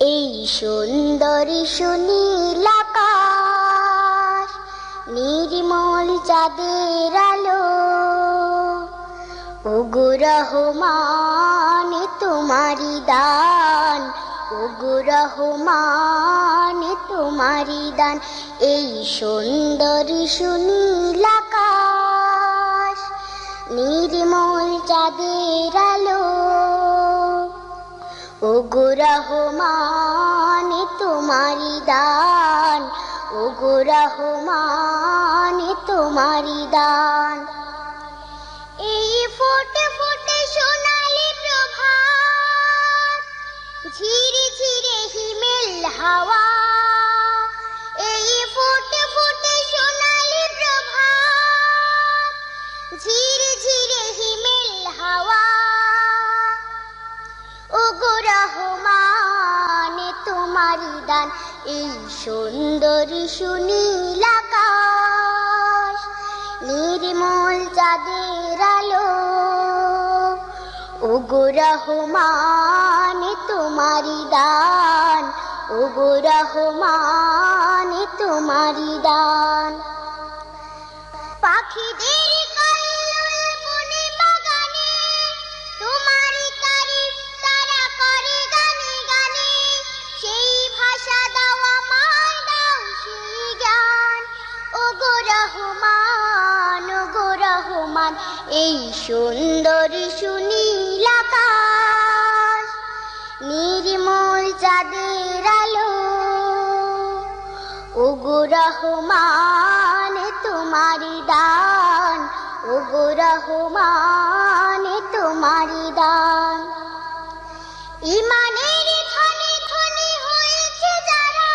এই সুন্দরী সুনীল আকাশ, নির্মল চাঁদের আলো, ওগো রহমান তোমারি দান, ওগো রহমান তোমারি দান। এই সুন্দরী সুনীল আকাশ, নির্মল চাঁদের আলো, ওগো রহমান তোমারি দান, ওগো রহমান তোমারি দান। এই ফোটে ফোটে সোনালি প্রভাত, ঝিরে ঝিরে হিমেল হাওয়া, এই ফোটে ফোটে সোনালি প্রভাত, ঝিরে ঝিরে হিমেল হাওয়া, ওগো রহমান তোমারি দান। এই সুন্দরী সুনীল আকাশ, নির্মল চাঁদের আলো, ওগো রহমান তোমারি দান, ওগো রহমান তোমারি দান। পাখিদের কল্লোল বনে বাগানে, তোমারি তারিফ তারা করে গানে গানে, সেই ভাষা দাও আমায়, দাও সেই জ্ঞান, ওগো রহমান, ওগো রহমান। এই সুন্দরী সুনীল আকাশ, নির্মল চাঁদের আলো, ওগো রহমান তোমারি দান, ওগো রহমান তোমারি দান। ইমানের ধনে ধনে হয়েছে যারা,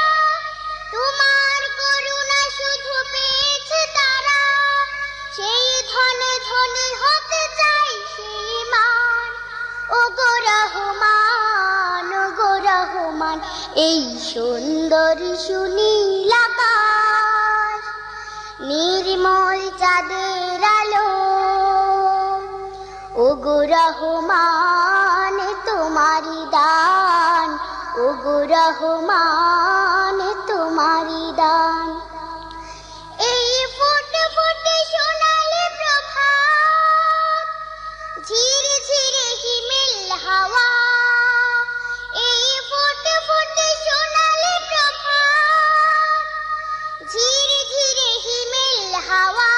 তোমার করুণা শুধু পেয়েছে তারা, সেই ধনে ধনে হতে চাই সেই মান, ওগো রহমান, ওগো রহমান। এই সুন্দরী সুনীল আকাশ, নির্মল চাঁদের আলো, ওগো রহমান তোমারি দান, ওগো রহমান তোমারি দান। এই ফোটে ফোটে সোনালি প্রভাত, ঝিরে ঝিরে হিমেল হাওয়া, এই ফোটে ফোটে সোনালি প্রভাত, ঝিরে ঝিরে হিমেল হাওয়া,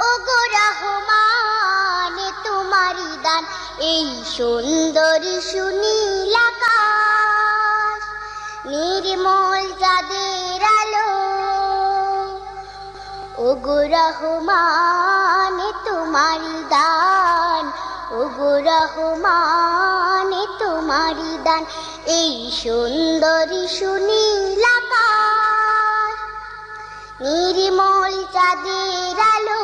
ওগো রহমান তোমারি দান। এই সুন্দরী সুনীল আকাশ, নির্মল চাঁদের আলো, ওগো রহমান তোমারি দান, ওগো রহমান তোমারি দান। এই সুন্দরী সুনীল আকাশ, নির্মল চাঁদের আলো,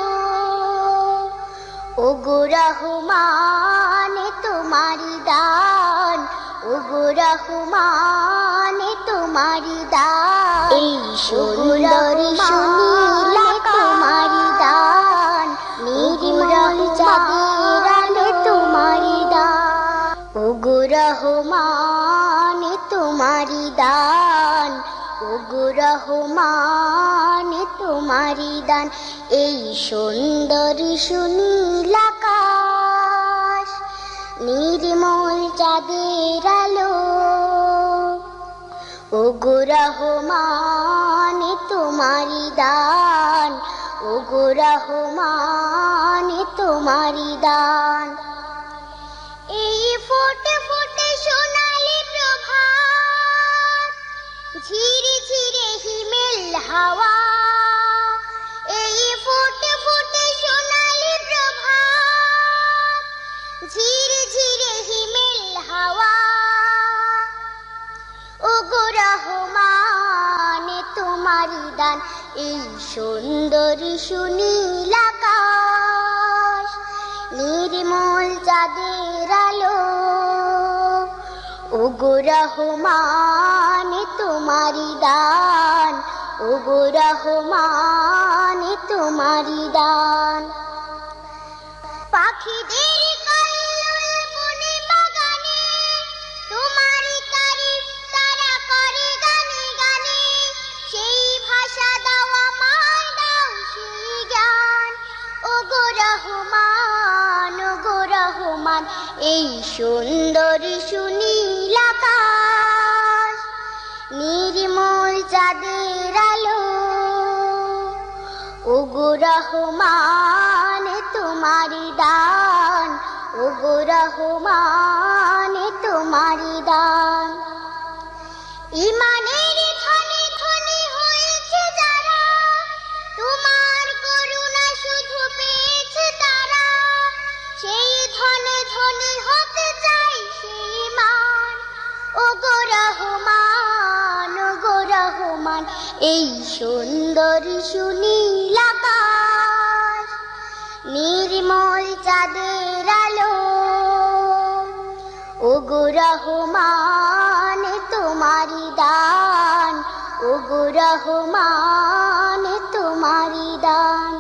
ওগো রহমান তোমারি দান, ওগো রহমান তোমারি দান। এই সুন্দরী সুনীল তোমারি দান, নির্মল চাঁদের আলো তোমারি দান, ওগো রহমান তোমারি দান, ওগো রহমান তোমারি দান। এই সুন্দরী সুনীল আকাশ, নির্মল চাঁদের আলো, ওগো রহমান তোমারি দান, ওগো রহমান তোমারি দান। এই ফোটে ফোটে সোনালি প্রভাত, ঝিরে ঝিরে হিমেল হাওয়া, এই ফোটে ফোটে সোনালি প্রভাত, ঝিরে ঝিরে হিমেল হাওয়া, ওগো রহমান তোমারি দান। এই সুন্দরী সুনীল আকাশ, নির্মল চাঁদের আলো, ওগো রহমান তোমারি দান, ওগো রহমান তোমারি দান। পাখিদের কল্লোল বনে বাগানে, তোমারি এই সুন্দর সুনীল আকাশ, নির্মল চাঁদের আলো। ওগো রহমান তোমারি দান, ওগো রহমান তোমারি দান। ইমানের ধনে ধনে হয়েছে যারা, তোমার করুণা শুধু পেয়েছে তারা। সেই ধনে ধনে হতে চাই সেই মান। ওগো রহমান, ওগো রহমান, এই সুন্দর সুনীল আকাশ, নির্মল চাঁদের আলো। ওগো রহমান তোমারি দান, ওগো রহমান তোমারি দান।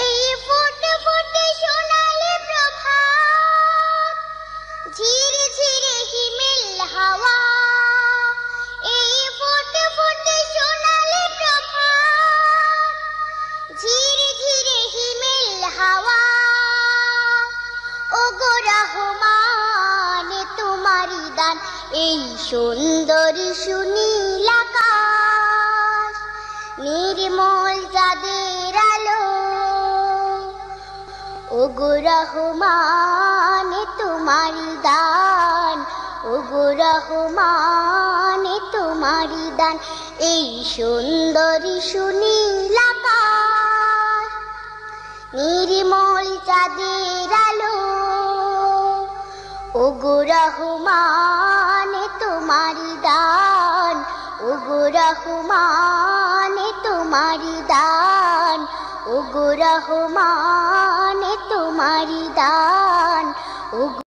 এই ফুটে ফুটে সোনালি প্রভাত, ঝিরে ঝিরে হিমেল হাওয়া। এই ফুটে ফুটে সোনালি প্রভাত, ঝিরে ঝিরে হিমেল হাওয়া। ওগো রহমান তোমারি দান, এই সুন্দর সুনীল আকাশ, নির্মল চাঁদের আলো। ওগো রহমান তোমারি দান, ওগো রহমান তোমারি দান, এই সুন্দর সুনীল আকাশ, নির্মল চাঁদের আলো। ওগো রহমান তোমারি দান, ওগো রহমান তোমারি দান, ওগো রহমান তোমারি দান, ওগো